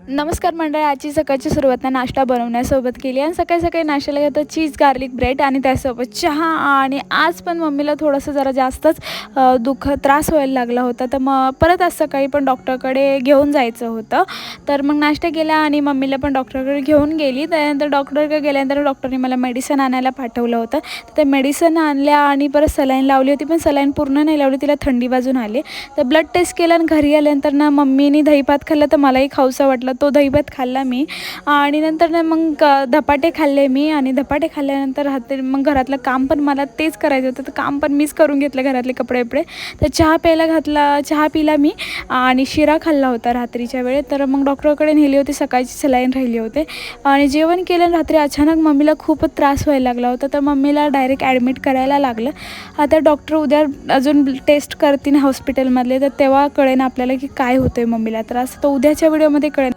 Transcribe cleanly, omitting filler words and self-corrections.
नमस्कार मंडळी, आजची सकाळची सुरुवात नाश्ता बनवण्यासोबत केली आणि सकाळी सकाळी नाश्त्याला घेतो चीज गार्लिक ब्रेड आणि त्यासोबत चहा. आणि आज पण मम्मीला थोडंसं जरा जास्तच त्रास व्हायला लागला होता, तर मग परत आज सकाळी पण डॉक्टरकडे घेऊन जायचं होतं. तर मग नाश्ता केला आणि मम्मीला पण डॉक्टरकडे घेऊन गेली. त्यानंतर डॉक्टरकडे गेल्यानंतर डॉक्टरने मला मेडिसिन आणायला पाठवलं होतं. तर ते मेडिसिन आणल्या आणि परत सलाईन लावली होती, पण सलाईन पूर्ण नाही लावली, तिला थंडी वाजून आली. तर ब्लड टेस्ट केलं आणि घरी आल्यानंतर मम्मीने दहीभात खाल्लं, तर मलाही खाऊसं वाटलं. तो दहीभात खाल्ला मी आणि नंतर मग धपाटे खाल्ले मी. आणि धपाटे खाल्ल्यानंतर मग घरातलं काम पण मला तेच करायचं होतं, तर काम पण मीच करून घेतलं, घरातले कपडे बिपडे. तर चहा प्यायला घातला, चहा पिला मी आणि शिरा खाल्ला होता रात्रीच्या वेळेत. तर मग डॉक्टरकडे नेली होती, सकाळची सलाईन राहिली होते आणि जेवण केलं. रात्री अचानक मम्मीला खूपच त्रास व्हायला लागला होता, तर मम्मीला डायरेक्ट ॲडमिट करायला लागलं. आता डॉक्टर उद्या अजून टेस्ट करतील हॉस्पिटलमधले, तर तेव्हा कळेन आपल्याला की काय होतं आहे मम्मीला त्रास. तर उद्याच्या व्हिडिओमध्ये कळेन.